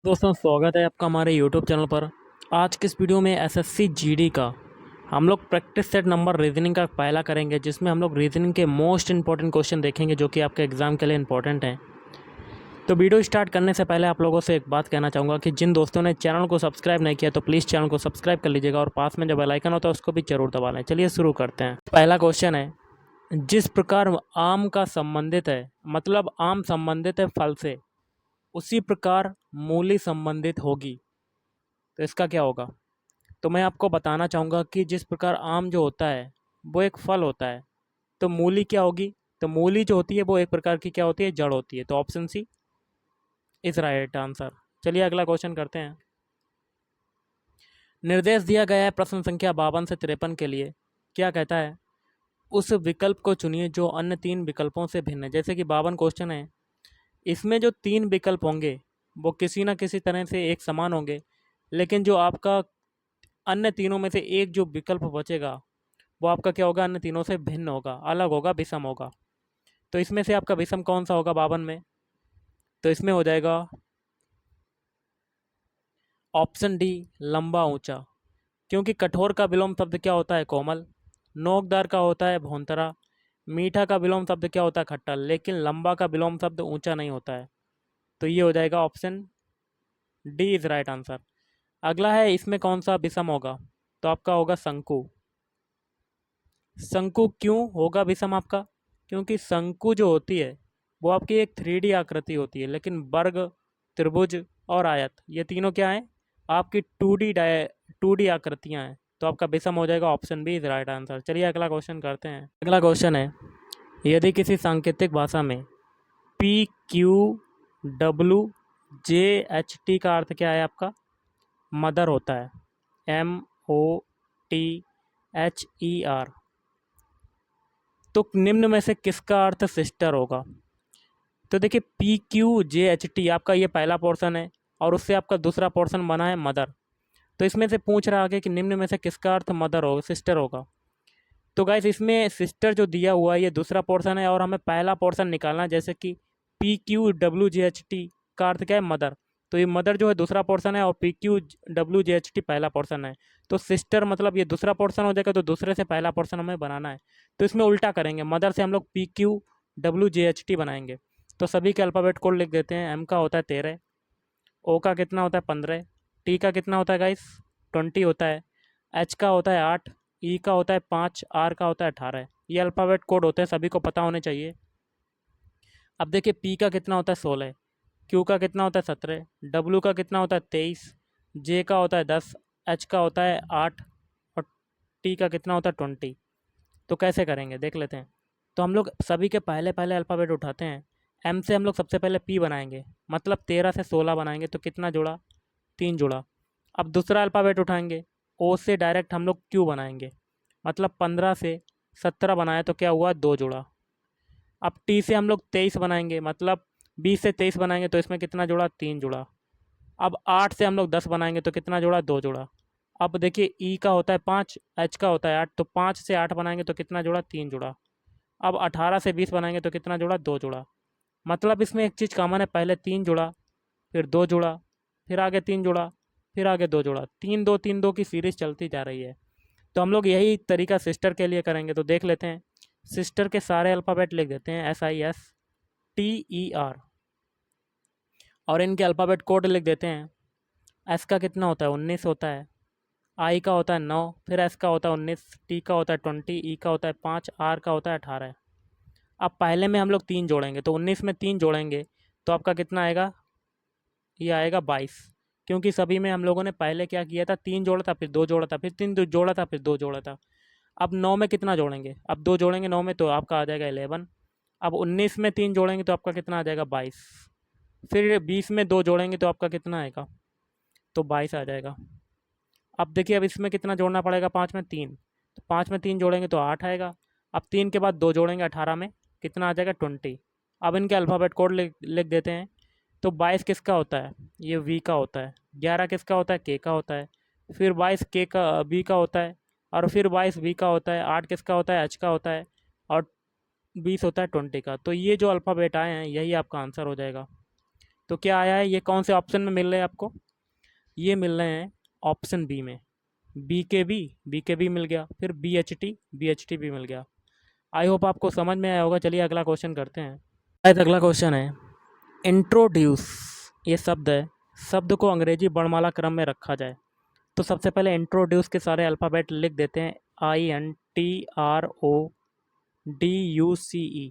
दोस्तों स्वागत है आपका हमारे YouTube चैनल पर। आज के इस वीडियो में एसएससी जीडी का हम लोग प्रैक्टिस सेट नंबर रीजनिंग का पहला करेंगे, जिसमें हम लोग रीजनिंग के मोस्ट इंपॉर्टेंट क्वेश्चन देखेंगे जो कि आपके एग्ज़ाम के लिए इंपॉर्टेंट हैं। तो वीडियो स्टार्ट करने से पहले आप लोगों से एक बात कहना चाहूँगा कि जिन दोस्तों ने चैनल को सब्सक्राइब नहीं किया तो प्लीज़ चैनल को सब्सक्राइब कर लीजिएगा और पास में जो बेल आइकन होता है उसको भी जरूर दबा लें। चलिए शुरू करते हैं। पहला क्वेश्चन है, जिस प्रकार आम का संबंधित है, मतलब आम संबंधित है फल से, उसी प्रकार मूली संबंधित होगी, तो इसका क्या होगा। तो मैं आपको बताना चाहूँगा कि जिस प्रकार आम जो होता है वो एक फल होता है, तो मूली क्या होगी। तो मूली जो होती है वो एक प्रकार की क्या होती है, जड़ होती है। तो option C is right answer. चलिए अगला क्वेश्चन करते हैं। निर्देश दिया गया है प्रश्न संख्या 52 से 53 के लिए। क्या कहता है, उस विकल्प को चुनिए जो अन्य तीन विकल्पों से भिन्न है। जैसे कि 52 क्वेश्चन है, इसमें जो तीन विकल्प होंगे वो किसी ना किसी तरह से एक समान होंगे, लेकिन जो आपका अन्य तीनों में से एक जो विकल्प बचेगा वो आपका क्या होगा, अन्य तीनों से भिन्न होगा, अलग होगा, विषम होगा। तो इसमें से आपका विषम कौन सा होगा 52 में। तो इसमें हो जाएगा ऑप्शन डी, लंबा ऊंचा। क्योंकि कठोर का विलोम शब्द क्या होता है, कोमल। नोकदार का होता है भौंतरा। मीठा का विलोम शब्द क्या होता है, खट्टा। लेकिन लंबा का विलोम शब्द ऊंचा नहीं होता है। तो ये हो जाएगा option D is right answer. अगला है, इसमें कौन सा विषम होगा। तो आपका होगा शंकु। शंकु क्यों होगा विषम आपका, क्योंकि शंकु जो होती है वो आपकी एक 3D आकृति होती है, लेकिन वर्ग, त्रिभुज और आयत ये तीनों क्या हैं, आपकी 2D आकृतियां हैं। तो आपका विषम हो जाएगा option B is right answer. चलिए अगला क्वेश्चन करते हैं। अगला क्वेश्चन है, यदि किसी सांकेतिक भाषा में P Q W J H T का अर्थ क्या है आपका, मदर होता है, MOTHER, तो निम्न में से किसका अर्थ सिस्टर होगा। तो देखिए PQJHT आपका ये पहला पोर्शन है और उससे आपका दूसरा पोर्शन बना है मदर। तो इसमें से पूछ रहा है कि निम्न में से किसका अर्थ मदर होगा, सिस्टर होगा। तो गाइस इसमें सिस्टर जो दिया हुआ है ये दूसरा पोर्शन है और हमें पहला पोर्शन निकालना है। जैसे कि PQWJHT का अर्थ क्या है, मदर। तो ये मदर जो है दूसरा पोर्शन है और PQWJHT पहला पोर्शन है। तो सिस्टर मतलब ये दूसरा पोर्शन हो जाएगा, तो दूसरे से पहला पोर्शन हमें बनाना है। तो इसमें उल्टा करेंगे, मदर से हम लोग PQWJHT बनाएंगे। तो सभी के अल्फ़ाबेट कोड लिख देते हैं। एम का होता है 13, ओ का कितना होता है 15, टी का कितना होता है गाइस 20 होता है, एच का होता है 8, ई का होता है 5, आर का होता है 18। ये अल्फ़ाबेट कोड होते हैं, सभी को पता होने चाहिए। अब देखिए पी का कितना होता है 16, क्यू का कितना होता है 17, डब्ल्यू का कितना होता है 23, जे का होता है 10, एच का होता है 8 और टी का कितना होता है 20। तो कैसे करेंगे देख लेते हैं। तो हम लोग सभी के पहले पहले अल्फ़ाबेट उठाते हैं। एम से हम लोग सबसे पहले पी बनाएंगे, मतलब 13 से 16 बनाएंगे, तो कितना जुड़ा, 3 जुड़ा। अब दूसरा अल्फ़ाबेट उठाएंगे, ओ से डायरेक्ट हम लोग क्यू बनाएंगे, मतलब 15 से 17 बनाए तो क्या हुआ, 2 जुड़ा। अब टी से हम लोग 23 बनाएंगे, मतलब 20 से 23 बनाएंगे तो इसमें कितना जुड़ा, 3 जुड़ा। अब 8 से हम लोग 10 बनाएंगे तो कितना जुड़ा, 2 जुड़ा। अब देखिए ई का होता है 5, एच का होता है 8, तो 5 से 8 बनाएंगे तो कितना जुड़ा, 3 जुड़ा। अब 18 से 20 बनाएंगे तो कितना जुड़ा, 2 जुड़ा। मतलब इसमें एक चीज़ कॉमन है, पहले 3 जुड़ा, फिर 2 जुड़ा, फिर आगे 3 जुड़ा, फिर आगे 2 जुड़ा। 3 2 3 2 की सीरीज चलती जा रही है। तो हम लोग यही तरीका सिस्टर के लिए करेंगे। तो देख लेते हैं, सिस्टर के सारे अल्फ़ाबेट लिख देते हैं, SISTER, और इनके अल्फ़ाबेट कोड लिख देते हैं। एस का कितना होता है 19 होता है, आई का होता है 9, फिर एस का होता है 19, टी का होता है 20, ई का होता है 5, आर का होता है 18। अब पहले में हम लोग 3 जोड़ेंगे, तो 19 में 3 जोड़ेंगे तो आपका कितना आएगा, ये आएगा 22। क्योंकि सभी में हम लोगों ने पहले क्या किया था, 3 जोड़ा था, फिर 2 जोड़ा था, फिर 3 जोड़ा था, फिर 2 जोड़ा था। अब 9 में कितना जोड़ेंगे, अब 2 जोड़ेंगे 9 में तो आपका आ जाएगा 11। अब 19 में 3 जोड़ेंगे तो आपका कितना आ जाएगा, 22। फिर 20 में 2 जोड़ेंगे तो आपका कितना आएगा, तो 22 आ जाएगा। अब देखिए अब इसमें कितना जोड़ना पड़ेगा, 5 में 3, तो 5 में 3 जोड़ेंगे तो 8 आएगा। अब 3 के बाद 2 जोड़ेंगे 18 में, कितना आ जाएगा 20। अब इनके अल्फ़ाबेट कोड लिख लिख देते हैं। तो 22 किसका होता है, ये वी का होता है। 11 किसका होता है, के का होता है। फिर 22 के का बी का होता है, और फिर 22 वी का होता है। 8 किसका होता है, एच का होता है, और 20 होता है 20 का। तो ये जो अल्फ़ाबेट आए हैं यही आपका आंसर हो जाएगा। तो क्या आया है, ये कौन से ऑप्शन में मिल रहे हैं आपको? ये मिल रहे हैं ऑप्शन बी में, बी के बी मिल गया, फिर बी एच टी भी मिल गया। आई होप आपको समझ में आया होगा। चलिए अगला क्वेश्चन करते हैं। शायद अगला क्वेश्चन है, इंट्रोड्यूस, ये शब्द है, शब्द को अंग्रेजी वर्णमाला क्रम में रखा जाए। तो सबसे पहले इंट्रोड्यूस के सारे अल्फ़ाबेट लिख देते हैं, INTRODUCE।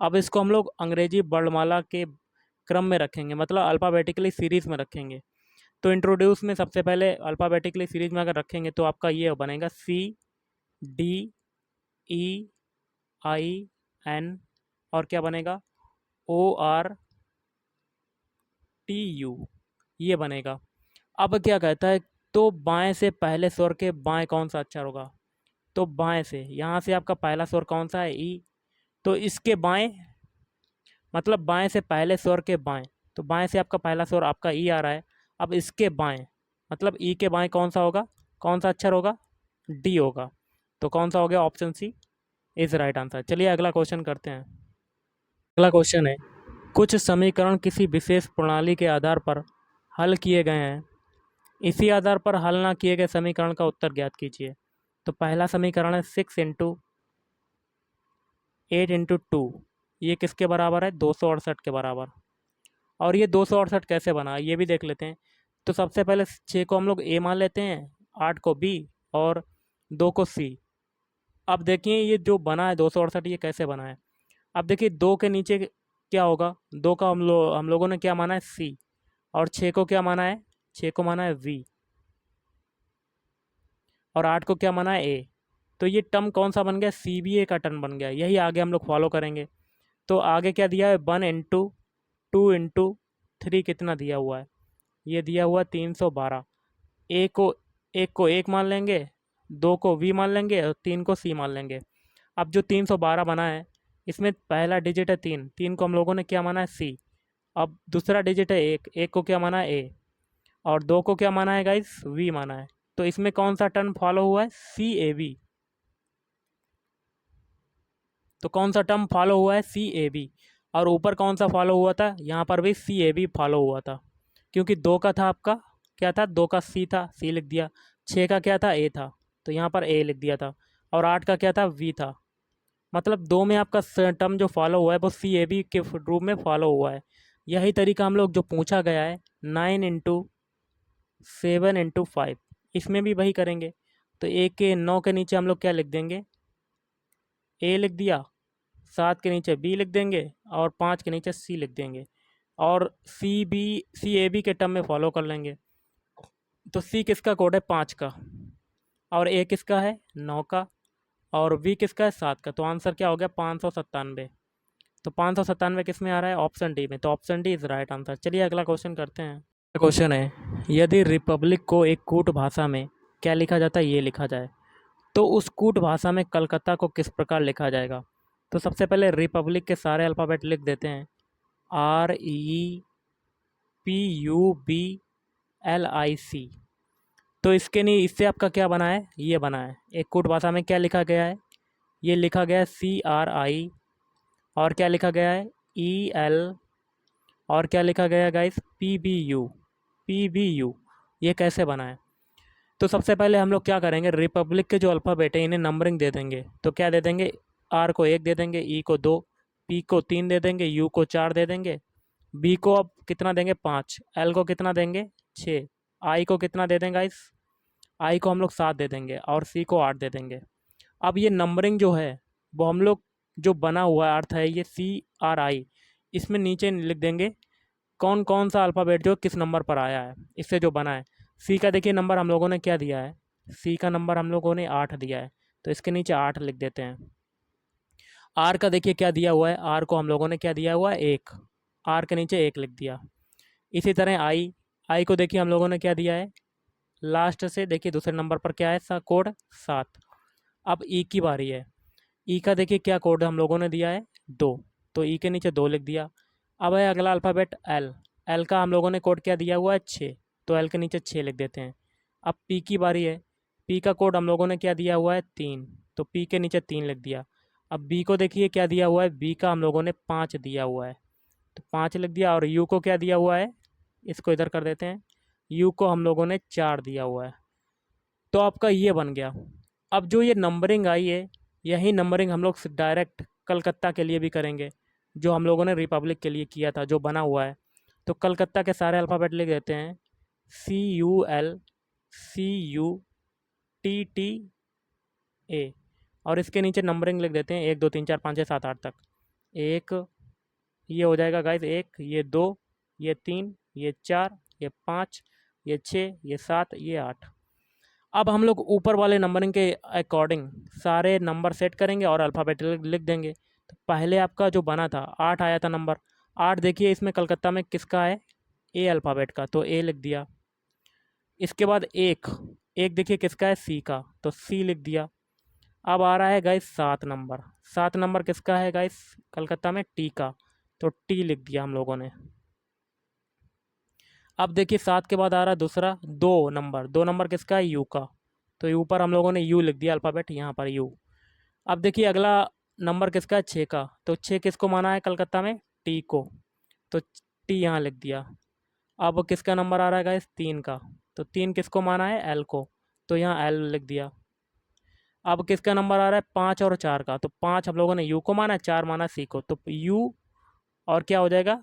अब इसको हम लोग अंग्रेजी वर्णमाला के क्रम में रखेंगे, मतलब अल्फ़ाबेटिकली सीरीज़ में रखेंगे। तो इंट्रोड्यूस में सबसे पहले अल्फ़ाबेटिकली सीरीज़ में अगर रखेंगे तो आपका ये बनेगा CDEIN, और क्या बनेगा, ORTU, ये बनेगा। अब क्या कहता है, तो बाएं से पहले स्वर के बाएं कौन सा अक्षर होगा? तो बाएं से, यहाँ से आपका पहला स्वर कौन सा है, ई। तो इसके बाएं, मतलब बाएं से पहले स्वर के बाएं, तो बाएं से आपका पहला स्वर आपका ई आ रहा है। अब इसके बाएं, मतलब ई के बाएं कौन सा होगा, कौन सा अक्षर होगा, डी होगा। तो कौन सा हो गया, option C is right answer. चलिए अगला क्वेश्चन करते हैं। अगला क्वेश्चन है, कुछ समीकरण किसी विशेष प्रणाली के आधार पर हल किए गए हैं, इसी आधार पर हल ना किए गए समीकरण का उत्तर ज्ञात कीजिए। तो पहला समीकरण है 6 × 8 × 2, ये किसके बराबर है, 268 के बराबर। और ये 268 कैसे बना, ये भी देख लेते हैं। तो सबसे पहले 6 को हम लोग ए मान लेते हैं, 8 को बी, और 2 को सी। अब देखिए ये जो बना है 268, ये कैसे बना है। अब देखिए 2 के नीचे क्या होगा, 2 का हम लोगों ने क्या माना है, सी, और 6 को क्या माना है, 6 को माना है वी, और 8 को क्या माना है, ए। तो ये टर्म कौन सा बन गया, सी बी ए का टर्म बन गया। यही आगे हम लोग फॉलो करेंगे। तो आगे क्या दिया है, 1 × 2 × 3 कितना दिया हुआ है, ये दिया हुआ 312। ए को, एक को एक मान लेंगे, 2 को वी मान लेंगे, और 3 को सी मान लेंगे। अब जो 312 बना है, इसमें पहला डिजिट है 3, 3 को हम लोगों ने क्या माना है, सी। अब दूसरा डिजिट है 1, 1 को क्या माना है, ए, और 2 को क्या माना है गाइस, वी माना है। तो इसमें कौन सा टर्म फॉलो हुआ है, सी ए बी। तो कौन सा टर्म फॉलो हुआ है, सी ए बी। और ऊपर कौन सा फॉलो हुआ था, यहाँ पर भी सी ए बी फॉलो हुआ था, क्योंकि 2 का था आपका क्या था, 2 का सी था, सी लिख दिया। 6 का क्या था, ए था, तो यहाँ पर ए लिख दिया था। और 8 का क्या था, वी था। मतलब 2 में आपका टर्म जो फॉलो हुआ है वो सी ए बी के रूप में फॉलो हुआ है। यही तरीका हम लोग जो पूछा गया है 9 × 7 × 5, इसमें भी वही करेंगे। तो 9 के नीचे हम लोग क्या लिख देंगे, ए लिख दिया, 7 के नीचे बी लिख देंगे, और 5 के नीचे सी लिख देंगे, और सी ए बी के टर्म में फॉलो कर लेंगे। तो सी किसका कोड है, 5 का, और ए किसका है, 9 का, और वी किसका है, 7 का। तो आंसर क्या हो गया, 597। तो 597 किस में आ रहा है, ऑप्शन डी में। तो option D is right answer. चलिए अगला क्वेश्चन करते हैं। क्वेश्चन है, यदि रिपब्लिक को एक कूट भाषा में क्या लिखा जाता है, ये लिखा जाए, तो उस कूट भाषा में कलकत्ता को किस प्रकार लिखा जाएगा। तो सबसे पहले रिपब्लिक के सारे अल्फ़ाबेट लिख देते हैं, REPUBLIC। तो इसके नहीं, इससे आपका क्या बना है, ये बना है, एक कूट भाषा में क्या लिखा गया है, ये लिखा गया है CRI, और क्या लिखा गया है, EL, और क्या लिखा गया है गाइस, PBU। ये कैसे बना है। तो सबसे पहले हम लोग क्या करेंगे, रिपब्लिक के जो अल्फ़ाबेट है इन्हें नंबरिंग दे देंगे। तो क्या दे देंगे, R को 1 दे देंगे, E को 2, P को 3 दे देंगे, U को 4 दे देंगे, B को अब कितना देंगे, 5, L को कितना देंगे, 6, I को कितना दे देंगे गाइस, I को हम लोग 7 दे देंगे, और C को 8 दे देंगे। अब ये नंबरिंग जो है वो हम लोग जो बना हुआ अर्थ है ये CRI, इसमें नीचे लिख देंगे कौन कौन सा अल्फ़ाबेट जो किस नंबर पर आया है, इससे जो बना है। सी का देखिए नंबर हम लोगों ने क्या दिया है, सी का नंबर हम लोगों ने 8 दिया है, तो इसके नीचे 8 लिख देते हैं। आर का देखिए क्या दिया हुआ है, आर को हम लोगों ने क्या दिया हुआ है, 1, आर के नीचे 1 लिख दिया। इसी तरह आई को देखिए हम लोगों ने क्या दिया है, लास्ट से देखिए दूसरे नंबर पर क्या है, कोड 7। अब ई की बारी है, ई का देखिए क्या कोड हम लोगों ने दिया है, 2, तो ई के नीचे 2 लिख दिया। अब है अगला अल्फ़ाबेट एल, एल का हम लोगों ने कोड क्या दिया हुआ है, 6, तो एल के नीचे 6 लिख देते हैं। अब पी की बारी है, पी का कोड हम लोगों ने क्या दिया हुआ है, 3, तो पी के नीचे 3 लिख दिया। अब बी को देखिए क्या दिया हुआ है, बी का हम लोगों ने 5 दिया हुआ है, तो 5 लिख दिया। और यू को क्या दिया हुआ है, इसको इधर कर देते हैं, यू को हम लोगों ने 4 दिया हुआ है। तो आपका ये बन गया। अब जो ये नंबरिंग आई है, यही नंबरिंग हम लोग डायरेक्ट कलकत्ता के लिए भी करेंगे, जो हम लोगों ने रिपब्लिक के लिए किया था, जो बना हुआ है। तो कलकत्ता के सारे अल्फ़ाबेट लिख देते हैं, CUL CUTTA, और इसके नीचे नंबरिंग लिख देते हैं 1 2 3 4 5 6 7 8 तक। एक, ये हो जाएगा गाइस 1, ये 2, ये 3, ये 4, ये 5, ये 6, ये 7, ये 8। अब हम लोग ऊपर वाले नंबरिंग के अकॉर्डिंग सारे नंबर सेट करेंगे और अल्फ़ाबेट लिख देंगे। तो पहले आपका जो बना था 8 आया था नंबर 8, देखिए इसमें कलकत्ता में किसका है, ए अल्फ़ाबेट का, तो ए लिख दिया। इसके बाद एक, एक देखिए किसका है, सी का, तो सी लिख दिया। अब आ रहा है गाइस 7 नंबर, 7 नंबर किसका है गाइस, कलकत्ता में टी का, तो टी लिख दिया हम लोगों ने। अब देखिए 7 के बाद आ रहा है दूसरा 2 नंबर, 2 नंबर किसका है, यू का, तो ऊपर हम लोगों ने यू लिख दिया अल्फ़ाबेट यहाँ पर यू। अब देखिए अगला नंबर किसका है, 6 का, तो 6 किसको माना है कलकत्ता में, टी को, तो टी यहाँ लिख दिया। अब किसका नंबर आ रहा है गाइस, 3 का, तो 3 किसको माना है, एल को, तो यहाँ एल लिख दिया। अब किसका नंबर आ रहा है, 5 और 4 का, तो 5 हम लोगों ने यू को माना है, 4 माना सी को, तो यू और क्या हो जाएगा,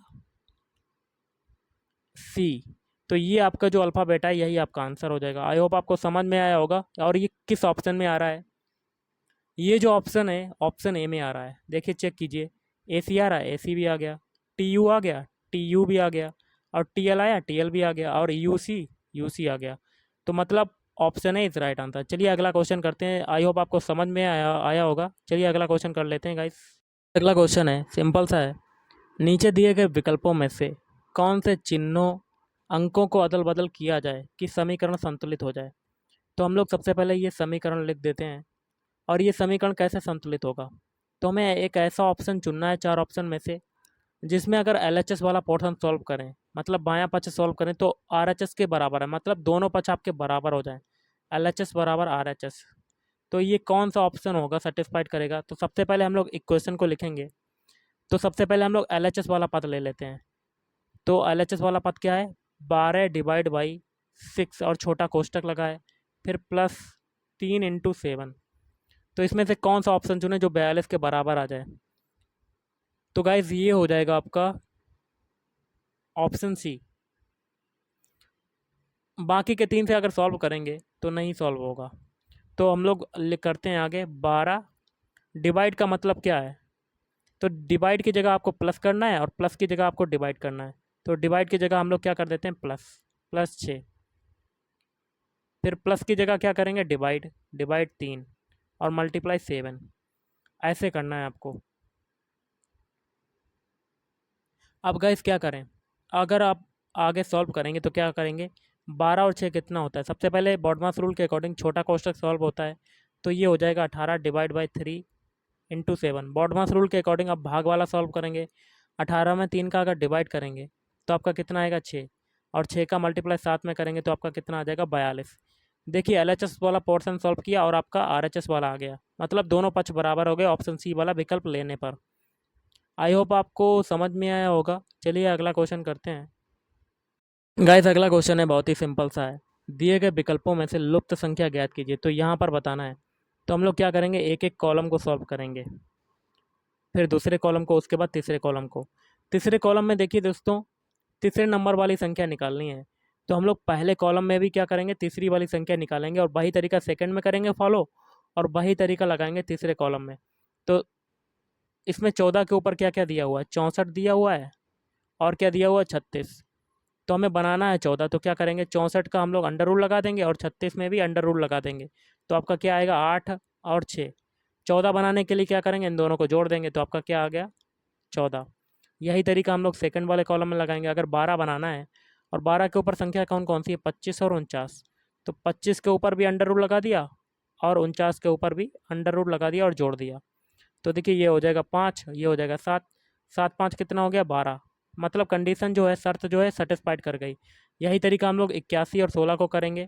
सी। तो ये आपका जो अल्फ़ाबेट है यही आपका आंसर हो जाएगा। आई होप आपको समझ में आया होगा। और ये किस ऑप्शन में आ रहा है, ये जो ऑप्शन है ऑप्शन ए में आ रहा है। देखिए चेक कीजिए, ए सी आ रहा है, ए सी भी आ गया, टी यू आ गया, टी यू भी आ गया, और टी एल आया, टी एल भी आ गया, और यू सी आ गया। तो मतलब ऑप्शन है इज राइट आंसर। चलिए अगला क्वेश्चन करते हैं। आई होप आपको समझ में आया आया होगा। चलिए अगला क्वेश्चन कर लेते हैं गाइस। अगला क्वेश्चन है सिंपल सा है, नीचे दिए गए विकल्पों में से कौन से चिन्हों अंकों को अदल बदल किया जाए कि समीकरण संतुलित हो जाए। तो हम लोग सबसे पहले ये समीकरण लिख देते हैं। और ये समीकरण कैसे संतुलित होगा, तो हमें एक ऐसा ऑप्शन चुनना है 4 ऑप्शन में से जिसमें अगर LHS वाला पोर्शन सॉल्व करें, मतलब बायां पक्ष सॉल्व करें, तो RHS के बराबर है, मतलब दोनों पक्ष आपके बराबर हो जाएं, LHS बराबर RHS। तो ये कौन सा ऑप्शन होगा सेटिस्फाइड करेगा। तो सबसे पहले हम लोग इक्वेशन को लिखेंगे। तो सबसे पहले हम लोग LHS वाला पद ले लेते हैं। तो LHS वाला पद क्या है, 12/6, और छोटा कोष्टक लगाए, फिर प्लस 3 × 7। तो इसमें से कौन सा ऑप्शन चुने जो 42 के बराबर आ जाए। तो गाइज ये हो जाएगा आपका ऑप्शन सी। बाकी के 3 से अगर सॉल्व करेंगे तो नहीं सॉल्व होगा। तो हम लोग करते हैं आगे। 12 डिवाइड का मतलब क्या है, तो डिवाइड की जगह आपको प्लस करना है और प्लस की जगह आपको डिवाइड करना है। तो डिवाइड की जगह हम लोग क्या कर देते हैं, प्लस, प्लस 6, फिर प्लस की जगह क्या करेंगे, डिवाइड, डिवाइड 3, और मल्टीप्लाई 7। ऐसे करना है आपको। अब गाइस क्या करें, अगर आप आगे सॉल्व करेंगे तो क्या करेंगे, 12 और 6 कितना होता है, सबसे पहले बॉडमास रूल के अकॉर्डिंग छोटा कोष्टक सॉल्व होता है, तो ये हो जाएगा 18 डिवाइड बाई 3 × 7। बॉडमास रूल के अकॉर्डिंग आप भाग वाला सॉल्व करेंगे, 18 में 3 का अगर डिवाइड करेंगे तो आपका कितना आएगा, 6, और 6 का मल्टीप्लाई 7 में करेंगे तो आपका कितना आ जाएगा, 42। देखिए LHS वाला पोर्शन सॉल्व किया और आपका RHS वाला आ गया, मतलब दोनों पक्ष बराबर हो गए ऑप्शन सी वाला विकल्प लेने पर। आई होप आपको समझ में आया होगा। चलिए अगला क्वेश्चन करते हैं। गाइस अगला क्वेश्चन है बहुत ही सिंपल सा है, दिए गए विकल्पों में से लुप्त संख्या ज्ञात कीजिए। तो यहाँ पर बताना है। तो हम लोग क्या करेंगे, एक एक कॉलम को सॉल्व करेंगे, फिर दूसरे कॉलम को, उसके बाद तीसरे कॉलम को। तीसरे कॉलम में देखिए दोस्तों, तीसरे नंबर वाली संख्या निकालनी है। तो हम लोग पहले कॉलम में भी क्या करेंगे, तीसरी वाली संख्या निकालेंगे, और वही तरीका सेकंड में करेंगे फॉलो, और वही तरीका लगाएंगे तीसरे कॉलम में। तो इसमें 14 के ऊपर क्या क्या दिया हुआ है, 64 दिया हुआ है, और क्या दिया हुआ है, 36। तो हमें बनाना है 14, तो क्या करेंगे, 64 का हम लोग अंडर रूल लगा देंगे और 36 में भी अंडर रूल लगा देंगे। तो आपका क्या आएगा, 8 और 6। 14 बनाने के लिए क्या करेंगे, इन दोनों को जोड़ देंगे, तो आपका क्या आ गया, 14। यही तरीका हम लोग सेकंड वाले कॉलम में लगाएंगे। अगर 12 बनाना है और 12 के ऊपर संख्या कौन कौन सी है, 25 और 49, तो 25 के ऊपर भी अंडर रूल लगा दिया और 49 के ऊपर भी अंडर रूल लगा दिया और जोड़ दिया। तो देखिए ये हो जाएगा 5, ये हो जाएगा 7, 7 5 कितना हो गया, 12। मतलब कंडीशन जो है, शर्त जो है सेटिस्फाइड कर गई। यही तरीका हम लोग 81 और 16 को करेंगे।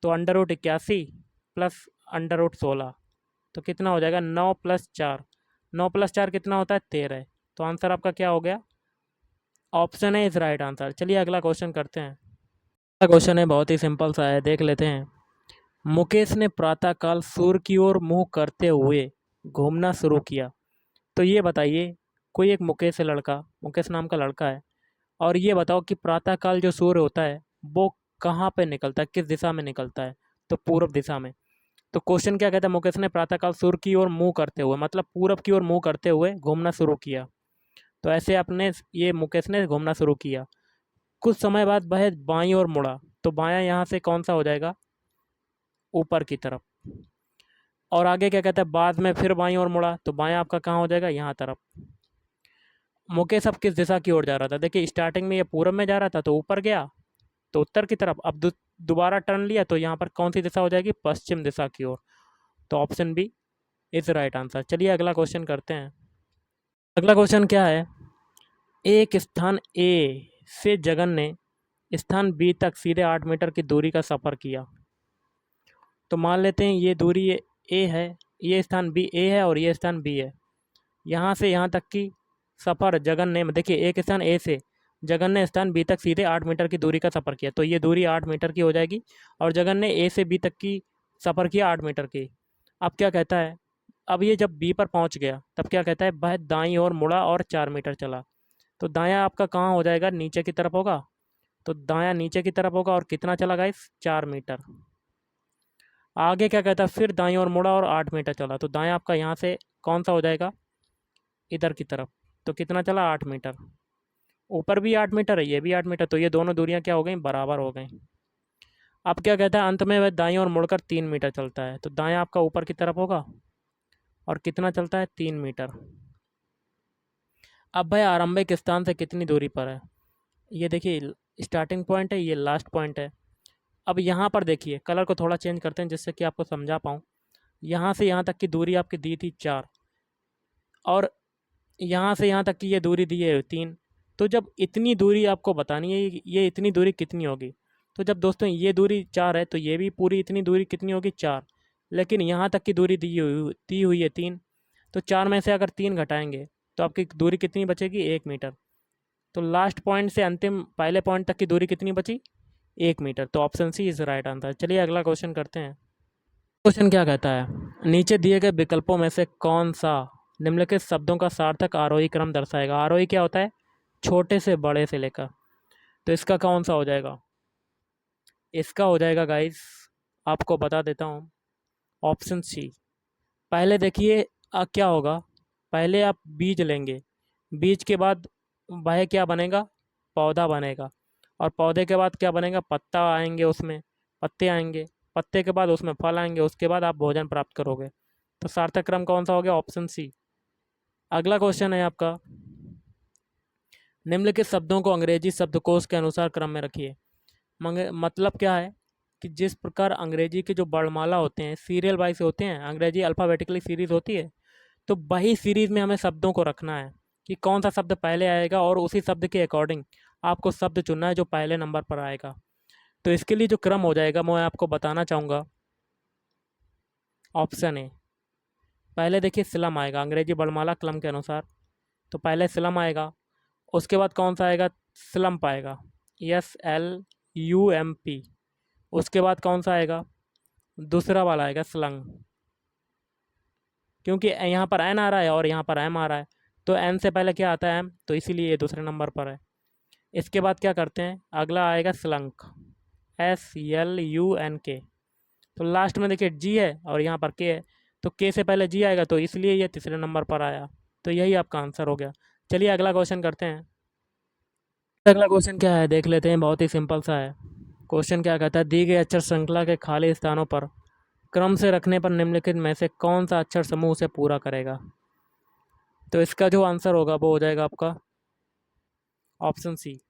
तो under root 81 plus under root 16, तो कितना हो जाएगा, 9 + 4, 9 + 4 कितना होता है, 13। तो आंसर आपका क्या हो गया, ऑप्शन है इज राइट आंसर। चलिए अगला क्वेश्चन करते हैं। अगला क्वेश्चन है बहुत ही सिंपल सा है, देख लेते हैं। मुकेश ने प्रातःकाल सूर्य की ओर मुंह करते हुए घूमना शुरू किया। तो ये बताइए, कोई एक मुकेश है लड़का, मुकेश नाम का लड़का है, और ये बताओ कि प्रातःकाल जो सूर्य होता है वो कहाँ पे निकलता है, किस दिशा में निकलता है? तो पूर्व दिशा में। तो क्वेश्चन क्या कहता है, मुकेश ने प्रातःकाल सूर्य की ओर मुंह करते हुए, मतलब पूरब की ओर मुंह करते हुए घूमना शुरू किया। तो ऐसे अपने ये मुकेश ने घूमना शुरू किया। कुछ समय बाद वह बाईं ओर मुड़ा। तो बायां यहाँ से कौन सा हो जाएगा? ऊपर की तरफ। और आगे क्या कहता है, बाद में फिर बाईं ओर मुड़ा, तो बायां आपका कहाँ हो जाएगा? यहाँ तरफ। मुकेश अब किस दिशा की ओर जा रहा था? देखिए स्टार्टिंग में ये पूरब में जा रहा था तो ऊपर गया तो उत्तर की तरफ, अब दोबारा टर्न लिया तो यहाँ पर कौन सी दिशा हो जाएगी? पश्चिम दिशा की ओर। तो option B is right answer. चलिए अगला क्वेश्चन करते हैं। अगला क्वेश्चन क्या है, एक स्थान ए से जगन ने स्थान बी तक सीधे 8 मीटर की दूरी का सफ़र किया। तो मान लेते हैं ये दूरी ए है, ये स्थान बी ए है और ये स्थान बी है। यहाँ से यहाँ तक की सफ़र जगन ने, देखिए एक स्थान ए से जगन ने स्थान बी तक सीधे 8 मीटर की दूरी का सफ़र किया, तो ये दूरी 8 मीटर की हो जाएगी। और जगन ने ए से बी तक की सफ़र किया 8 मीटर की। अब क्या कहता है, अब ये जब बी पर पहुँच गया तब क्या कहता है, वह दाईं ओर मुड़ा और 4 मीटर चला। तो दायां आपका कहाँ हो जाएगा? नीचे की तरफ होगा। तो दायां नीचे की तरफ होगा और कितना चला गाइस? 4 मीटर। आगे क्या कहता है, फिर दाईं ओर मुड़ा और 8 मीटर चला। तो दायां आपका यहाँ से कौन सा हो जाएगा? इधर की तरफ। तो कितना चला? 8 मीटर। ऊपर भी 8 मीटर है, ये भी 8 मीटर, तो ये दोनों दूरियां क्या हो गई? बराबर हो गई। अब क्या कहता है, अंत में वह दाईं ओर मुड़कर 3 मीटर चलता है। तो दायां आपका ऊपर की तरफ होगा और कितना चलता है? 3 मीटर। अब भाई आरंभिक स्थान से कितनी दूरी पर है? ये देखिए स्टार्टिंग पॉइंट है, ये लास्ट पॉइंट है। अब यहाँ पर देखिए, कलर को थोड़ा चेंज करते हैं जिससे कि आपको समझा पाऊँ। यहाँ से यहाँ तक की दूरी आपकी दी थी 4, और यहाँ से यहाँ तक की ये दूरी दी है 3। तो जब इतनी दूरी आपको बतानी है, ये इतनी दूरी कितनी होगी? तो जब दोस्तों ये दूरी 4 है तो ये भी पूरी इतनी दूरी कितनी होगी? 4। लेकिन यहाँ तक की दूरी दी हुई है 3। तो 4 में से अगर 3 घटाएंगे तो आपकी दूरी कितनी बचेगी? 1 मीटर। तो लास्ट पॉइंट से अंतिम पहले पॉइंट तक की दूरी कितनी बची? 1 मीटर। तो option C is right answer. चलिए अगला क्वेश्चन करते हैं। क्वेश्चन क्या कहता है, नीचे दिए गए विकल्पों में से कौन सा निम्नलिखित शब्दों का सार्थक आरोही क्रम दर्शाएगा? आरोही क्या होता है? छोटे से बड़े से लेकर। तो इसका कौन सा हो जाएगा? इसका हो जाएगा गाइस, आपको बता देता हूँ, ऑप्शन सी। पहले देखिए क्या होगा, पहले आप बीज लेंगे, बीज के बाद वह क्या बनेगा? पौधा बनेगा। और पौधे के बाद क्या बनेगा? पत्ता आएंगे, उसमें पत्ते आएंगे, पत्ते के बाद उसमें फल आएंगे, उसके बाद आप भोजन प्राप्त करोगे। तो सार्थक क्रम कौन सा हो गया? Option C. अगला क्वेश्चन है आपका, निम्नलिखित शब्दों को अंग्रेजी शब्दकोश के अनुसार क्रम में रखिए। मतलब क्या है कि जिस प्रकार अंग्रेजी के जो वर्णमाला होते हैं सीरियल वाइज होते हैं, अंग्रेजी अल्फ़ाबेटिकली सीरीज होती है, तो वही सीरीज में हमें शब्दों को रखना है कि कौन सा शब्द पहले आएगा, और उसी शब्द के अकॉर्डिंग आपको शब्द चुनना है जो पहले नंबर पर आएगा। तो इसके लिए जो क्रम हो जाएगा मैं आपको बताना चाहूँगा। ऑप्शन ए, पहले देखिए सिलम आएगा अंग्रेजी वर्णमाला क्रम के अनुसार। तो पहले सिलम आएगा, उसके बाद कौन सा आएगा? स्लम्प आएगा, SLUMP। उसके बाद कौन सा आएगा? दूसरा वाला आएगा स्लंग, क्योंकि यहाँ पर एन आ रहा है और यहाँ पर एम आ रहा है, तो एन से पहले क्या आता है? एम, तो इसीलिए ये दूसरे नंबर पर है। इसके बाद क्या करते हैं, अगला आएगा स्लंक, SLUNK। तो लास्ट में देखिए जी है और यहाँ पर के है, तो के से पहले जी आएगा, तो इसलिए ये तीसरे नंबर पर आया। तो यही आपका आंसर हो गया। चलिए अगला क्वेश्चन करते हैं। अगला क्वेश्चन क्या है देख लेते हैं, बहुत ही सिंपल सा है। क्वेश्चन क्या कहता है, दी गई अक्षर श्रृंखला के खाली स्थानों पर क्रम से रखने पर निम्नलिखित में से कौन सा अक्षर समूह उसे पूरा करेगा? तो इसका जो आंसर होगा वो हो जाएगा आपका ऑप्शन सी।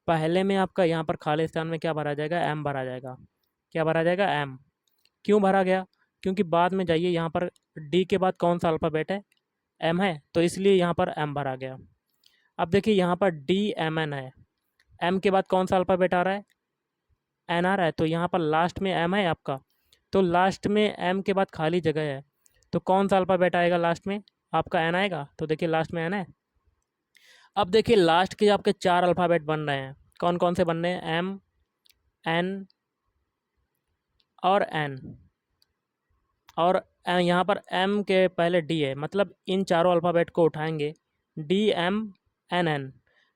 पहले में आपका यहाँ पर खाली स्थान में क्या भरा जाएगा? एम भरा जाएगा। क्या भरा जाएगा? एम। क्यों भरा गया? क्योंकि बाद में जाइए यहाँ पर डी के बाद कौन सा अल्फ़ाबेट है? एम है, तो इसलिए यहाँ पर एम भरा गया। अब देखिए यहाँ पर DMN है, एम के बाद कौन सा अल्फ़ाबेट आ रहा है? एन आ रहा है, तो यहाँ पर लास्ट में एम है आपका, तो लास्ट में एम के बाद खाली जगह है, तो कौन सा अल्फ़ाबेट आएगा लास्ट में? आपका एन आएगा। तो देखिए लास्ट में एन है। अब देखिए लास्ट के आपके 4 अल्फ़ाबेट बन रहे हैं, कौन कौन से बन रहे हैं? एम, एन और एन। और यहाँ पर एम के पहले डी है, मतलब इन चारों अल्फ़ाबेट को उठाएंगे, डी एम एन एन,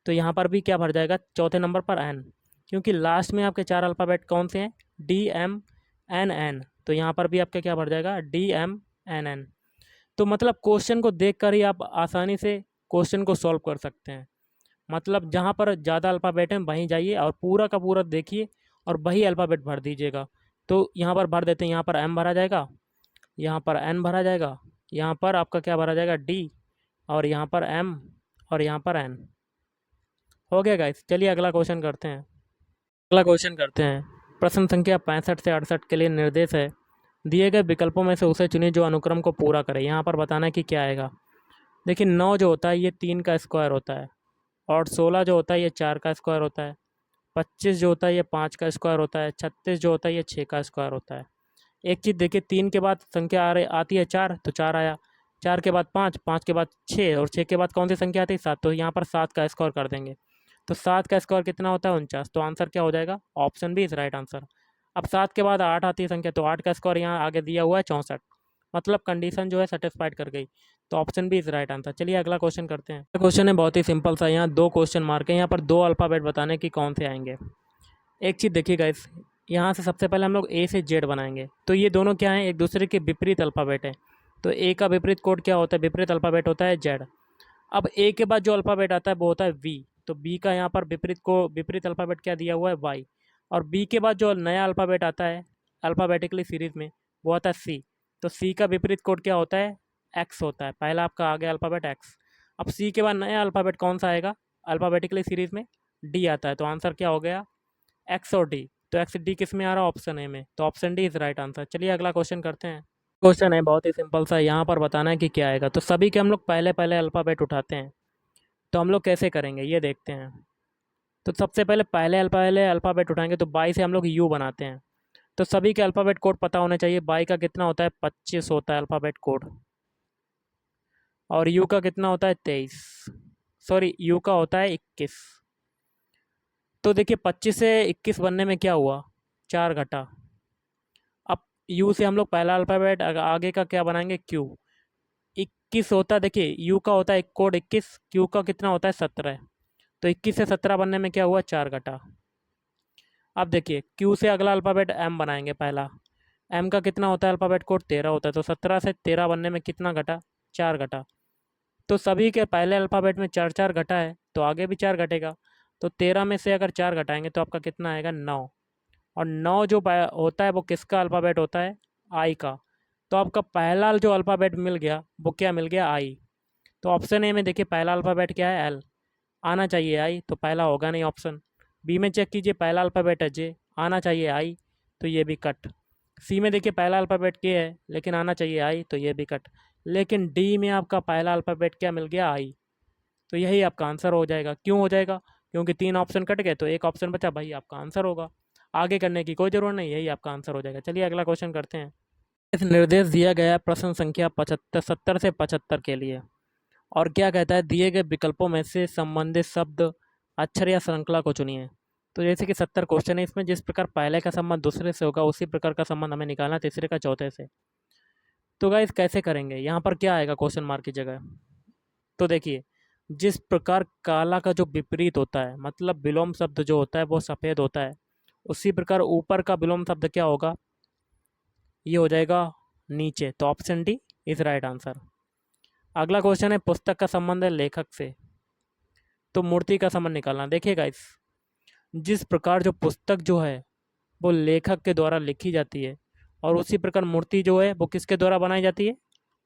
तो यहाँ पर भी क्या भर जाएगा? चौथे नंबर पर एन, क्योंकि लास्ट में आपके 4 अल्फ़ाबेट कौन से हैं? डी एम एन एन, तो यहाँ पर भी आपका क्या भर जाएगा? D M N N. तो मतलब क्वेश्चन को देखकर ही आप आसानी से क्वेश्चन को सॉल्व कर सकते हैं। मतलब जहाँ पर ज़्यादा अल्फ़ाबेट हैं वहीं जाइए और पूरा का पूरा देखिए और वही अल्फ़ाबेट भर दीजिएगा। तो यहाँ पर भर देते हैं, यहाँ पर एम भरा जाएगा, यहाँ पर एन भरा जाएगा, यहाँ पर आपका क्या भरा जाएगा? डी, और यहाँ पर एम, और यहाँ पर एन। हो गया गाइस, चलिए अगला क्वेश्चन करते हैं। अगला क्वेश्चन करते हैं। प्रश्न संख्या 65 से 68 के लिए निर्देश है, दिए गए विकल्पों में से उसे चुनिए जो अनुक्रम को पूरा करे। यहाँ पर बताना है कि क्या आएगा। देखिए 9 जो होता है ये 3 का स्क्वायर होता है, और 16 जो होता है ये 4 का स्क्वायर होता है, 25 जो होता है ये 5 का स्क्वायर होता है, 36 जो होता है ये 6 का स्क्वायर होता है। एक चीज़ देखिए, 3 के बाद संख्या आती है 4, तो 4 आया, 4 के बाद 5, 5 के बाद 6, और 6 के बाद कौन सी संख्या आती है? 7, तो यहाँ पर 7 का स्क्वायर कर देंगे। तो 7 का स्क्वायर कितना होता है? 49। तो आंसर क्या हो जाएगा? Option B is right answer. अब 7 के बाद 8 आती है संख्या, तो 8 का स्क्वायर यहाँ आगे दिया हुआ है 64, मतलब कंडीशन जो है सेटिस्फाइड कर गई, तो option B is right answer. चलिए अगला क्वेश्चन करते हैं। क्वेश्चन है बहुत ही सिंपल सा, यहाँ 2 क्वेश्चन मार्क है, यहाँ पर 2 अल्फ़ाबेट बताने कि कौन से आएंगे। एक चीज़ देखिएगा, इस यहाँ से सबसे पहले हम लोग ए से जेड बनाएंगे, तो ये दोनों क्या हैं? एक दूसरे के विपरीत अल्फ़ाबेट है। तो ए का विपरीत कोड क्या होता है? विपरीत अल्फ़ाबेट होता है जेड। अब ए के बाद जो अल्फ़ाबेट आता है वो होता है वी, तो बी का यहाँ पर विपरीत अल्फ़ाबेट क्या दिया हुआ है? वाई। और बी के बाद जो नया अल्फ़ाबेट आता है अल्फ़ाबेटिकली सीरीज़ में, वो आता है सी। तो सी का विपरीत कोड क्या होता है? एक्स होता है। पहला आपका आ गया अल्फ़ाबेट एक्स। अब सी के बाद नया अल्फ़ाबेट कौन सा आएगा अल्फ़ाबेटिकली सीरीज़ में? डी आता है। तो आंसर क्या हो गया? एक्स और डी। तो एक्स डी किस में आ रहा है? ऑप्शन ए में। तो option D is right answer. चलिए अगला क्वेश्चन करते हैं। क्वेश्चन है बहुत ही सिंपल सा, यहाँ पर बताना है कि क्या आएगा। तो सभी के हम लोग पहले पहले अल्फ़ाबेट उठाते हैं, तो हम लोग कैसे करेंगे ये देखते हैं। तो सबसे पहले अल्फ़ाबेट उठाएंगे, तो बाई से हम लोग यू बनाते हैं। तो सभी के अल्फ़ाबेट कोड पता होने चाहिए। बाई का कितना होता है? 25 होता है अल्फ़ाबेट कोड, और यू का कितना होता है? 23, सॉरी यू का होता है 21। तो देखिए 25 से 21 बनने में क्या हुआ? 4 घटा। अब यू से हम लोग पहला अल्फ़ाबेट आगे का क्या बनाएंगे? क्यू। 21 होता है, देखिए यू का होता है एक कोड 21, क्यू का कितना होता है? 17। तो 21 से 17 बनने में क्या हुआ? 4 घटा। अब देखिए क्यू से अगला अल्फ़ाबेट एम बनाएंगे पहला, एम का कितना होता है अल्फ़ाबेट कोड? 13 होता है। तो 17 से 13 बनने में कितना घटा? 4 घटा। तो सभी के पहले अल्फ़ाबेट में 4 4 घटा है, तो आगे भी 4 घटेगा। तो 13 में से अगर 4 घटाएंगे तो आपका कितना आएगा? 9। और 9 जो होता है वो किसका अल्फ़ाबेट होता है? आई का। तो आपका पहला जो अल्फ़ाबेट मिल गया वो क्या मिल गया? आई। तो ऑप्शन ए में देखिए पहला अल्फ़ाबेट क्या है? एल, आना चाहिए आई, तो पहला होगा नहीं ऑप्शन। बी में चेक कीजिए पहला अल्फ़ाबेट है जे, आना चाहिए आई, तो ये भी कट। सी में देखिए पहला अल्फ़ाबेट के है लेकिन आना चाहिए आई, तो ये भी कट। लेकिन डी में आपका पहला अल्फ़ाबेट क्या मिल गया? आई। तो यही आपका आंसर हो जाएगा। क्यों हो जाएगा? क्योंकि 3 ऑप्शन कट गए तो एक ऑप्शन बचा, भाई आपका आंसर होगा। आगे करने की कोई ज़रूरत नहीं, यही आपका आंसर हो जाएगा। चलिए अगला क्वेश्चन करते हैं। इस निर्देश दिया गया है प्रश्न संख्या 70 से 75 के लिए, और क्या कहता है? दिए गए विकल्पों में से संबंधित शब्द, अक्षर या श्रृंखला को चुनिए। तो जैसे कि 70 क्वेश्चन है, इसमें जिस प्रकार पहले का संबंध दूसरे से होगा उसी प्रकार का संबंध हमें निकालना है तीसरे का चौथे से। तो गाइस कैसे करेंगे? यहाँ पर क्या आएगा क्वेश्चन मार्क की जगह? तो देखिए जिस प्रकार काला का जो विपरीत होता है, मतलब विलोम शब्द जो होता है वो सफ़ेद होता है, उसी प्रकार ऊपर का विलोम शब्द क्या होगा? ये हो जाएगा नीचे। तो option D is right answer. अगला क्वेश्चन है पुस्तक का संबंध है लेखक से, तो मूर्ति का संबंध निकालना। देखिएगा इस जिस प्रकार जो पुस्तक जो है वो लेखक के द्वारा लिखी जाती है, और उसी प्रकार मूर्ति जो है वो किसके द्वारा बनाई जाती है?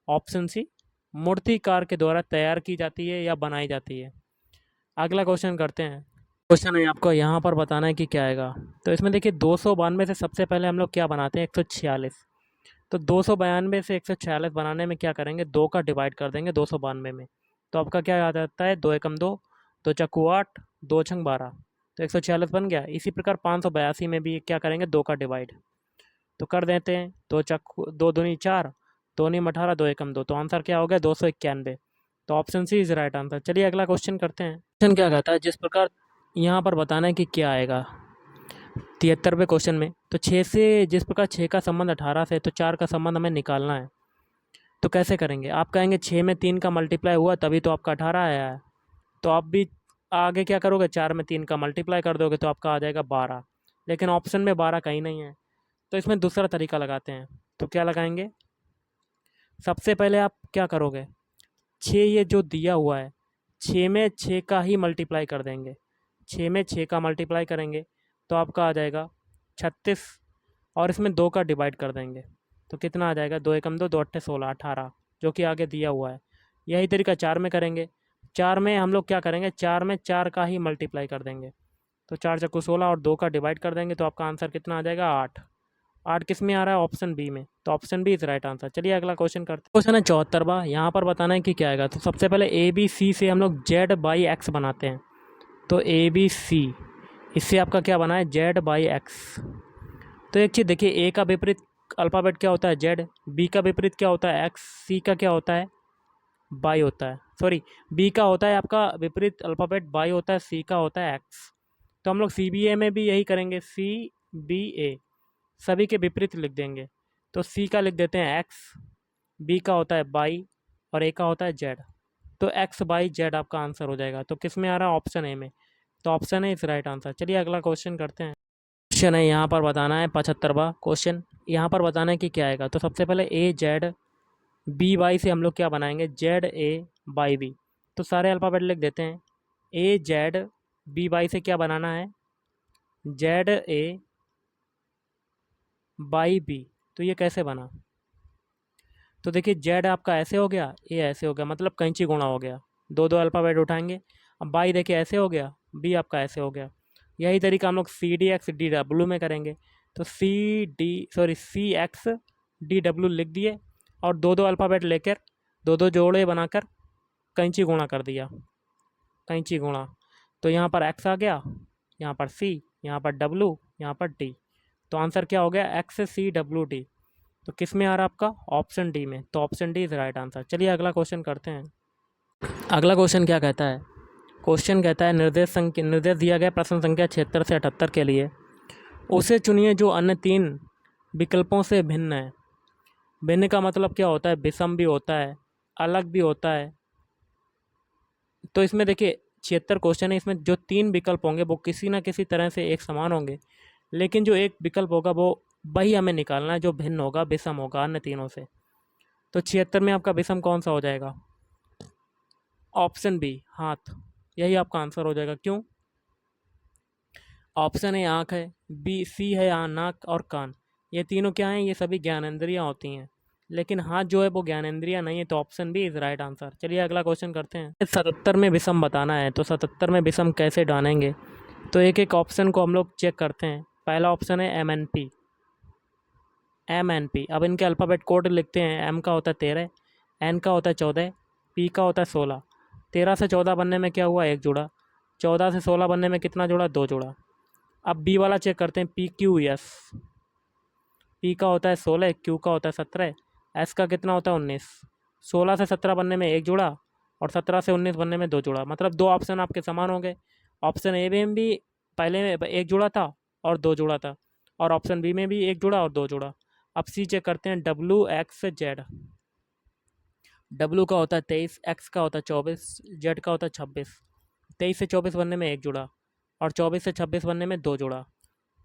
ऑप्शन सी, मूर्तिकार के द्वारा तैयार की जाती है या बनाई जाती है। अगला क्वेश्चन करते हैं। क्वेश्चन है आपको यहाँ पर बताना है कि क्या आएगा। तो इसमें देखिए 292 से सबसे पहले हम लोग क्या बनाते हैं? 146। तो 292 से 146 बनाने में क्या करेंगे? 2 का डिवाइड कर देंगे 292 में, तो आपका क्या आ जाता है? 2 एकम 2, 2 चक्कू 8, 2 छंग 12, तो 146 बन गया। इसी प्रकार 582 में भी क्या करेंगे? 2 का डिवाइड, तो कर देते हैं 2 चक्कू 2 दूनी 4, 2 नीम 18, 2 एकम 2, तो आंसर क्या हो गया? 291। तो option C is right answer. चलिए अगला क्वेश्चन करते हैं। क्वेश्चन क्या कहता है, जिस प्रकार यहाँ पर बताना है कि क्या आएगा 73वें क्वेश्चन में। तो 6 से, जिस प्रकार 6 का संबंध 18 से, तो 4 का संबंध हमें निकालना है। तो कैसे करेंगे? आप कहेंगे 6 में 3 का मल्टीप्लाई हुआ तभी तो आपका 18 आया है। तो आप भी आगे क्या करोगे, 4 में 3 का मल्टीप्लाई कर दोगे तो आपका आ जाएगा 12। लेकिन ऑप्शन में 12 कहीं नहीं है, तो इसमें दूसरा तरीका लगाते हैं। तो क्या लगाएंगे? सबसे पहले आप क्या करोगे, 6 ये जो दिया हुआ है, 6 में 6 का ही मल्टीप्लाई कर देंगे। 6 में 6 का मल्टीप्लाई करेंगे तो आपका आ जाएगा 36, और इसमें 2 का डिवाइड कर देंगे तो कितना आ जाएगा, 2 एकम 2, 2 अट्ठे 16, 18, जो कि आगे दिया हुआ है। यही तरीका 4 में करेंगे। 4 में हम लोग क्या करेंगे, 4 में 4 का ही मल्टीप्लाई कर देंगे। तो 4 चक्कू 16 और 2 का डिवाइड कर देंगे तो आपका आंसर कितना आ जाएगा, 8। 8 किस में आ रहा है, ऑप्शन बी में। तो option B is right answer. चलिए अगला क्वेश्चन करते हैं। क्वेश्चन है 74वां। यहाँ पर बताना है कि क्या आएगा। तो सबसे पहले ए बी सी से हम लोग जेड बाई एक्स बनाते हैं। तो ए बी सी, इससे आपका क्या बना है, जेड बाई एक्स। तो एक चीज़ देखिए, ए का विपरीत अल्फ़ाबेट क्या होता है, जेड। बी का विपरीत क्या होता है, एक्स। सी का क्या होता है, बाई होता है। सॉरी, बी का होता है आपका विपरीत अल्फ़ाबेट बाई होता है, सी का होता है एक्स। तो हम लोग सी बी ए में भी यही करेंगे, सी बी ए सभी के विपरीत लिख देंगे। तो सी का लिख देते हैं एक्स, बी का होता है बाई, और ए का होता है जेड। तो एक्स बाई जेड आपका आंसर हो जाएगा। तो किस में आ रहा है, ऑप्शन ए में। तो ऑप्शन ए इस राइट आंसर। चलिए अगला क्वेश्चन करते हैं। क्वेश्चन है यहाँ पर बताना है 75वां क्वेश्चन। यहाँ पर बताना है कि क्या आएगा। तो सबसे पहले ए जेड बी वाई से हम लोग क्या बनाएंगे, जेड ए बाई बी। तो सारे अल्फ़ाबेट लिख देते हैं। ए जेड बी वाई से क्या बनाना है, जेड ए बाई बी। तो ये कैसे बना, तो देखिए जेड आपका ऐसे हो गया, ए ऐसे हो गया, मतलब कैंची गुणा हो गया। दो दो अल्फ़ाबेट उठाएंगे। अब बाई देखिए ऐसे हो गया, बी आपका ऐसे हो गया। यही तरीका हम लोग C D X D W में करेंगे। तो सी एक्स डी डब्ल्यू लिख दिए, और दो दो अल्फ़ाबेट लेकर दो दो जोड़े बनाकर कैंची गुणा कर दिया, कैंची गुणा। तो यहाँ पर एक्स आ गया, यहाँ पर सी, यहाँ पर डब्ल्यू, यहाँ पर डी। तो आंसर क्या हो गया, एक्स सी डब्ल्यू डी। तो किस में आ रहा है आपका, ऑप्शन डी में। तो option D is right answer. चलिए अगला क्वेश्चन करते हैं। अगला क्वेश्चन क्या कहता है, क्वेश्चन कहता है निर्देश दिया गया प्रश्न संख्या 76 से 78 के लिए उसे चुनिए जो अन्य 3 विकल्पों से भिन्न है। भिन्न का मतलब क्या होता है, विषम भी होता है, अलग भी होता है। तो इसमें देखिए 76 क्वेश्चन है, इसमें जो 3 विकल्प होंगे वो किसी ना किसी तरह से एक समान होंगे, लेकिन जो एक विकल्प होगा वो वही हमें निकालना है जो भिन्न होगा, विषम होगा अन्य तीनों से। तो 76 में आपका विषम कौन सा हो जाएगा, ऑप्शन बी हाथ। यही आपका आंसर हो जाएगा। क्यों, ऑप्शन ए आँख है, बी सी है नाक और कान। ये तीनों क्या हैं, ये सभी ज्ञानेंद्रियाँ होती हैं, लेकिन हाथ जो है वो ज्ञानेंद्रियाँ नहीं है। तो option B is right answer. चलिए अगला क्वेश्चन करते हैं। 77 में विषम बताना है। तो 77 में विषम कैसे डालेंगे, तो एक एक ऑप्शन को हम लोग चेक करते हैं। पहला ऑप्शन है M N P, M N P. अब इनके अल्फ़ाबेट कोड लिखते हैं। एम का होता है 13, एन का होता है 14, पी का होता है 16। 13 से 14 बनने में क्या हुआ, एक जुड़ा। 14 से 16 बनने में कितना जुड़ा, 2 जुड़ा। अब बी वाला चेक करते हैं, पी क्यू एस। पी का होता है 16, क्यू का होता है 17, एस का कितना होता है 19। 16 से 17 बनने में एक जुड़ा, और 17 से 19 बनने में 2 जुड़ा। मतलब 2 ऑप्शन आपके समान हो गए। ऑप्शन ए में भी पहले में एक जुड़ा था और 2 जुड़ा था, और ऑप्शन बी में भी एक जुड़ा और 2 जुड़ा। अब सी चेक करते हैं, डब्ल्यू एक्स जेड। डब्ल्यू का होता है 23, एक्स का होता है 24, जेड का होता है 26। 23 से 24 बनने में एक जुड़ा, और 24 से 26 बनने में 2 जुड़ा।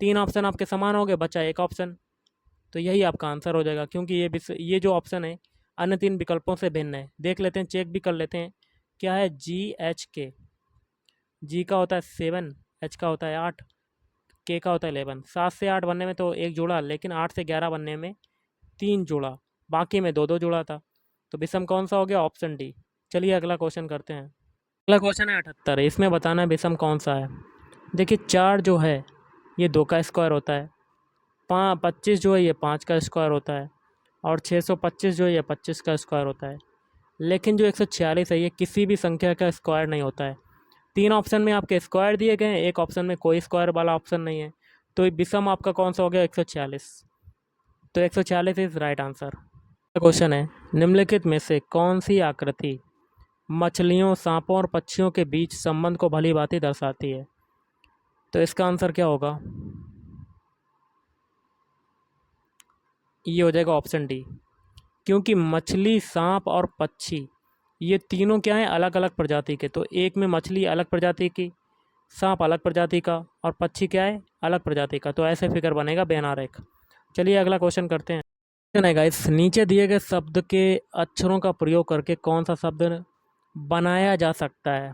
3 ऑप्शन आपके समान हो गए, बचा एक ऑप्शन। तो यही आपका आंसर हो जाएगा, क्योंकि ये जो ऑप्शन है अन्य 3 विकल्पों से भिन्न है। देख लेते हैं, चेक भी कर लेते हैं। क्या है, जी एच के। जी का होता है 7, एच का होता है 8, के का होता है 11। 7 से 8 बनने में तो एक जुड़ा, लेकिन 8 से 11 बनने में 3 जुड़ा, बाकी में 2 2 जुड़ा था। तो विषम कौन सा हो गया, ऑप्शन डी। चलिए अगला क्वेश्चन करते हैं। अगला क्वेश्चन है 78। इसमें बताना है विषम कौन सा है। देखिए 4 जो है ये 2 का स्क्वायर होता है, 25 जो है ये 5 का स्क्वायर होता है, और 625 जो है ये 25 का स्क्वायर होता है। लेकिन जो 146 है ये किसी भी संख्या का स्क्वायर नहीं होता है। 3 ऑप्शन में आपके स्क्वायर दिए गए हैं, एक ऑप्शन में कोई स्क्वायर वाला ऑप्शन नहीं है। तो विषम आपका कौन सा हो गया, 146। तो 146 इज राइट आंसर। क्वेश्चन है, निम्नलिखित में से कौन सी आकृति मछलियों, सांपों और पक्षियों के बीच संबंध को भली भांति दर्शाती है। तो इसका आंसर क्या होगा? ये हो जाएगा ऑप्शन डी। क्योंकि मछली, सांप और पक्षी ये तीनों क्या हैं? अलग अलग प्रजाति के। तो एक में मछली अलग प्रजाति की, सांप अलग प्रजाति का और पक्षी क्या है? अलग प्रजाति का। तो ऐसे फिगर बनेगा वेन आरेख। चलिए अगला क्वेश्चन करते हैं। क्वेश्चन है गाइस, नीचे दिए गए शब्द के अक्षरों का प्रयोग करके कौन सा शब्द बनाया जा सकता है?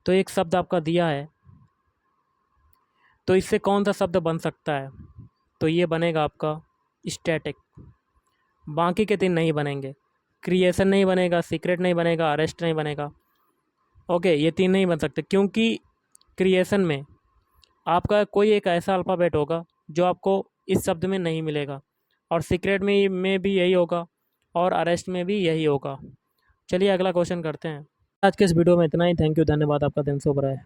तो एक शब्द आपका दिया है, तो इससे कौन सा शब्द बन सकता है? तो ये बनेगा आपका स्टैटिक। बाकी के तीन नहीं बनेंगे। क्रिएशन नहीं बनेगा, सीक्रेट नहीं बनेगा, अरेस्ट नहीं बनेगा। ओके, ये तीन नहीं बन सकते क्योंकि क्रिएशन में आपका कोई एक ऐसा अल्फ़ाबेट होगा जो आपको इस शब्द में नहीं मिलेगा, और सीक्रेट में भी यही होगा, और अरेस्ट में भी यही होगा। चलिए अगला क्वेश्चन करते हैं। आज के इस वीडियो में इतना ही। थैंक यू, धन्यवाद, आपका दिन शुभ रहे।